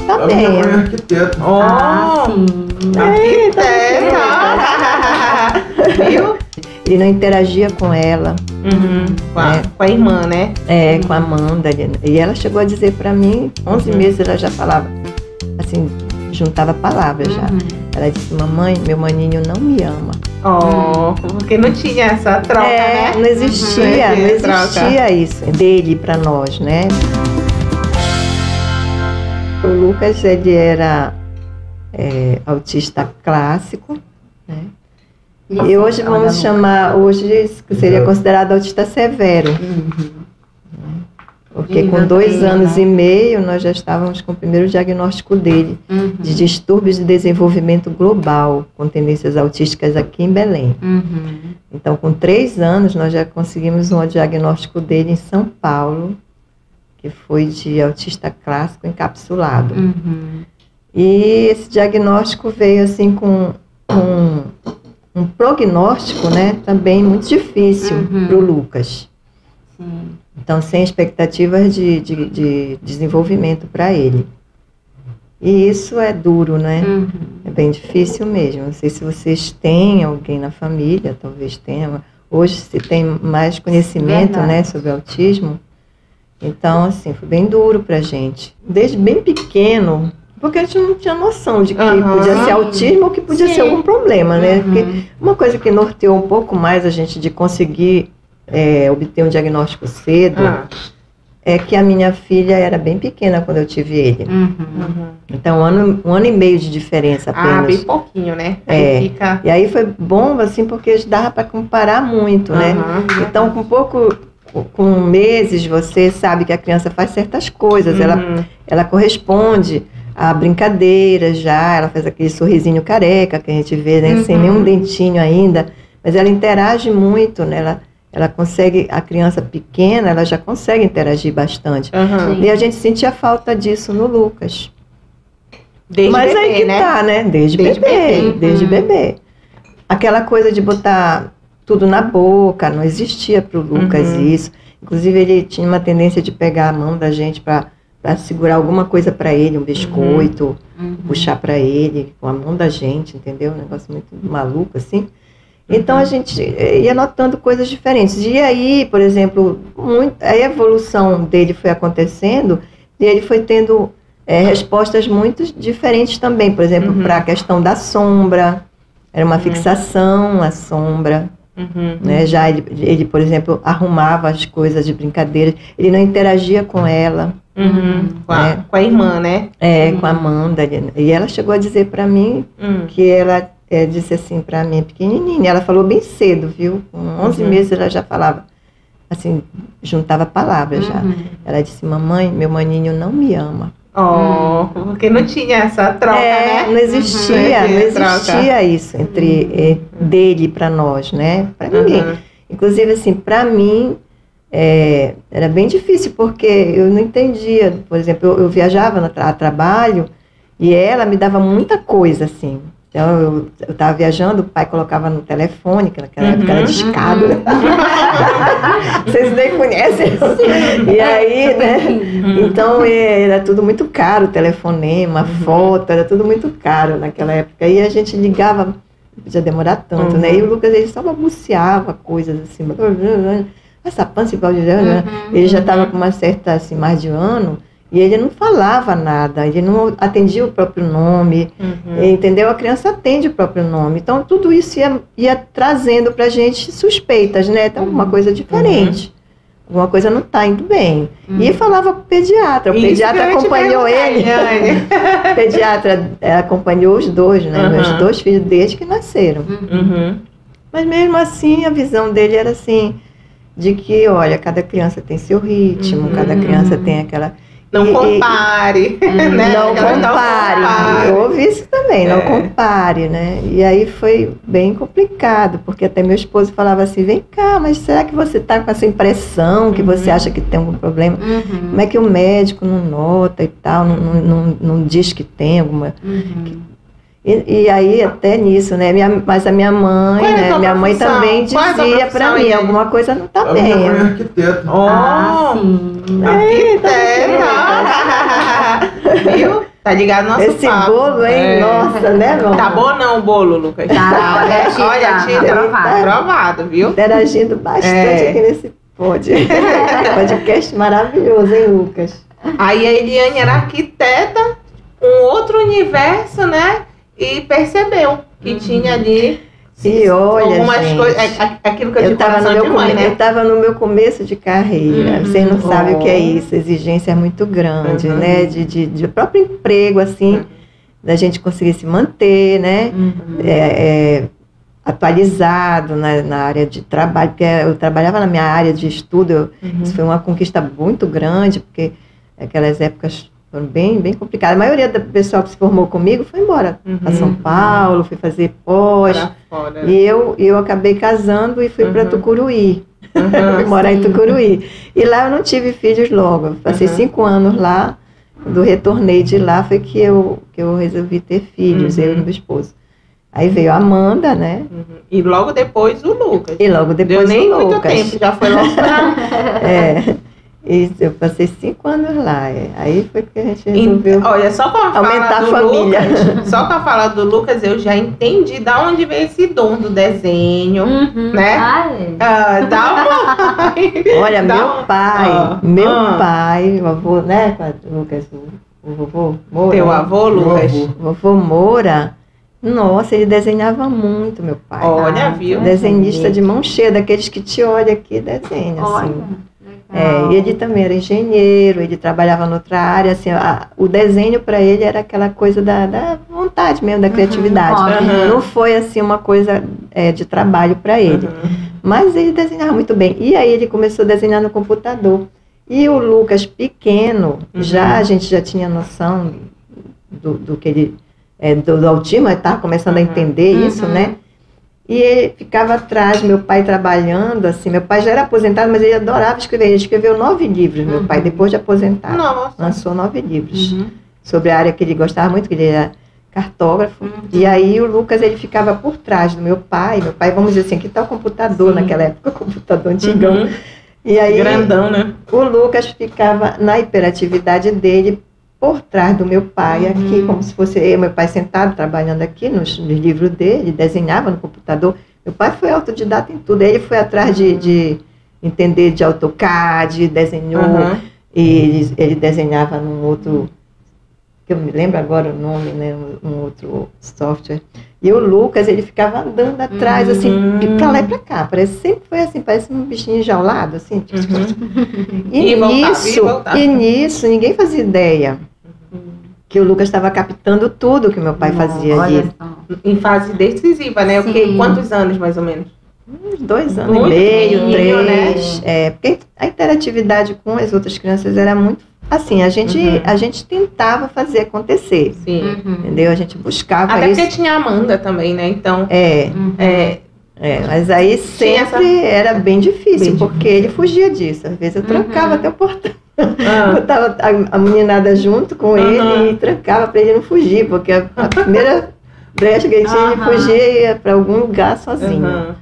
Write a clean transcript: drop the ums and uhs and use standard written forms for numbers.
tá bem. Minha mãe é arquiteta. Sim. Arquiteta. Viu? Ele não interagia com ela. Com a irmã, né? Com a Amanda. E ela chegou a dizer pra mim, 11 meses ela já falava, assim, juntava palavras já. Ela disse, mamãe, meu maninho não me ama. Porque não tinha essa troca, né? Não existia, não existia isso dele pra nós, né? O Lucas, ele era autista clássico, né? E hoje vamos chamar, hoje seria considerado autista severo. Porque com 2 anos e meio nós já estávamos com o primeiro diagnóstico dele, de distúrbios de desenvolvimento global, com tendências autísticas aqui em Belém. Então com 3 anos nós já conseguimos um diagnóstico dele em São Paulo, que foi de autista clássico encapsulado. E esse diagnóstico veio assim com um prognóstico, né, também muito difícil para o Lucas. Então, sem expectativas de desenvolvimento para ele. E isso é duro, né? É bem difícil mesmo. Não sei se vocês têm alguém na família, talvez tenha. Hoje se tem mais conhecimento, né, sobre autismo. Então, assim, foi bem duro pra gente. Desde bem pequeno, porque a gente não tinha noção de que podia ser autismo ou que podia ser algum problema, né? Porque uma coisa que norteou um pouco mais a gente de conseguir obter um diagnóstico cedo é que a minha filha era bem pequena quando eu tive ele. Então, um ano e meio de diferença apenas. Bem pouquinho, né? Aí fica... E aí foi bom, assim, porque dava para comparar muito, né? Então, com meses, você sabe que a criança faz certas coisas, ela corresponde a brincadeiras já, ela faz aquele sorrisinho careca que a gente vê, né? Sem nenhum dentinho ainda, mas ela interage muito, né? Ela consegue, a criança pequena, ela já consegue interagir bastante. E a gente sentia falta disso no Lucas. Mas bebê, aí que né? Tá, né? Desde bebê. Aquela coisa de botar tudo na boca, não existia pro Lucas isso. Inclusive, ele tinha uma tendência de pegar a mão da gente para segurar alguma coisa para ele, um biscoito, puxar para ele com a mão da gente, entendeu? Um negócio muito maluco, assim. Então, a gente ia notando coisas diferentes. E aí, por exemplo, a evolução dele foi acontecendo e ele foi tendo respostas muito diferentes também. Por exemplo, para a questão da sombra, era uma fixação a sombra. Né? Já ele, por exemplo, arrumava as coisas de brincadeira. Ele não interagia com ela. Com a irmã, né? Com a Amanda. E ela chegou a dizer para mim que ela... disse assim pra mim, pequenininha, ela falou bem cedo, viu? Com 11 meses ela já falava, assim, juntava palavras já. Ela disse, mamãe, meu maninho não me ama. Porque não tinha essa troca, né? Não existia isso entre dele pra nós, né? Pra ninguém. Inclusive, assim, pra mim, era bem difícil, porque eu não entendia. Por exemplo, eu viajava a trabalho e ela me dava muita coisa, assim. Então, eu estava viajando, o pai colocava no telefone, que naquela época era discado. Vocês nem conhecem. E aí, né? Então, era tudo muito caro, telefonema, foto, era tudo muito caro naquela época. E a gente ligava, não podia demorar tanto, né? E o Lucas, ele só balbuciava coisas assim. Essa pança igual de... Ele já estava com uma certa, assim, mais de ano. E ele não falava nada, ele não atendia o próprio nome, entendeu? A criança atende o próprio nome. Então, tudo isso ia trazendo pra gente suspeitas, né? Tem alguma coisa diferente. Alguma coisa não está indo bem. E falava com o pediatra. O pediatra acompanhou ele. O pediatra acompanhou os dois, né? Meus 2 filhos desde que nasceram. Mas mesmo assim, a visão dele era assim, de que, olha, cada criança tem seu ritmo, cada criança tem aquela... Não compare, né? Não compare. Eu ouvi isso também, não compare, né? E aí foi bem complicado, porque até meu esposo falava assim, vem cá, mas será que você está com essa impressão, que você acha que tem algum problema? Como é que o médico não nota e tal, não diz que tem alguma... E aí, até nisso, né? Mas a minha mãe, né? Minha mãe também dizia pra mim, alguma coisa não tá bem. Minha mãe é arquiteta. Sim. Arquiteta. Viu? Tá ligado no nosso Esse papo. bolo, hein? Nossa, né, meu Tá amor? bom não o bolo, Lucas? Tá, Olha, Tita, aprovado. aprovado, viu? Interagindo bastante aqui nesse podcast maravilhoso, hein, Lucas? Aí a Eliane era arquiteta, um outro universo, né? E percebeu que tinha ali E olha, algumas gente, coisas. Aquilo que eu digo, coração de mãe, eu né? estava no meu começo de carreira. Vocês não sabem o que é isso. Exigência é muito grande, né? De próprio emprego, assim, da gente conseguir se manter, né? Atualizado na área de trabalho, porque eu trabalhava na minha área de estudo. Isso foi uma conquista muito grande, porque aquelas épocas foram bem complicadas. A maioria do pessoal que se formou comigo foi embora para São Paulo, foi fazer pós. E eu acabei casando e fui para Tucuruí. Fui morar em Tucuruí. E lá eu não tive filhos logo. Eu passei 5 anos lá. Quando retornei de lá foi que eu resolvi ter filhos, eu e meu esposo. Aí veio a Amanda, né? E logo depois o Lucas. E logo depois Deu nem o muito Lucas. tempo, já foi logo pra... Isso, eu passei 5 anos lá. Aí foi que a gente resolveu Olha, só com a aumentar fala a do família. Lucas, só com a fala do Lucas eu já entendi da onde veio esse dom do desenho, né? Dá uma... Olha, meu pai, pai, o avô, né, Lucas, o vovô Moura. Teu avô, Lucas? O vovô Moura, nossa, ele desenhava muito, meu pai. Olha, viu? Desenhista de mão cheia, daqueles que te olham aqui e desenha, assim. E ele também era engenheiro, ele trabalhava noutra área, assim, o desenho para ele era aquela coisa da vontade mesmo, da criatividade. Não foi assim uma coisa de trabalho para ele. Mas ele desenhava muito bem. E aí ele começou a desenhar no computador. E o Lucas pequeno, a gente já tinha noção do que ele, do autismo, ele estava começando a entender isso, né? E ele ficava atrás, meu pai trabalhando, assim, meu pai já era aposentado, mas ele adorava escrever, ele escreveu 9 livros, meu pai, depois de aposentado. Nossa. Lançou 9 livros sobre a área que ele gostava muito, que ele era cartógrafo. E aí o Lucas, ele ficava por trás do meu pai, vamos dizer assim, aqui está o computador, naquela época, o computador antigão. E aí, grandão, né? O Lucas ficava na hiperatividade dele, por trás do meu pai, aqui, como se fosse eu, meu pai sentado, trabalhando aqui nos livros dele, desenhava no computador. Meu pai foi autodidata em tudo, ele foi atrás de entender de AutoCAD, desenhou, e ele desenhava num outro, que eu me lembro agora o nome, né, um outro software. E o Lucas, ele ficava andando atrás, assim, pra lá e pra cá, sempre foi assim, parece um bichinho enjaulado, assim. E nisso, ninguém fazia ideia que o Lucas estava captando tudo que meu pai fazia ali. Em fase decisiva, né? Quantos anos, mais ou menos? Uns 2 anos e meio, 3. Né? Porque a interatividade com as outras crianças era muito assim, a gente tentava fazer acontecer. Entendeu? A gente buscava até isso. Até porque tinha a Amanda também, né? Então. Mas aí sempre era bem difícil, porque ele fugia disso. Às vezes eu trancava até o portão. Botava a meninada junto com ele e trancava para ele não fugir, porque a primeira brecha que ele tinha, ele fugia e ia para algum lugar sozinho.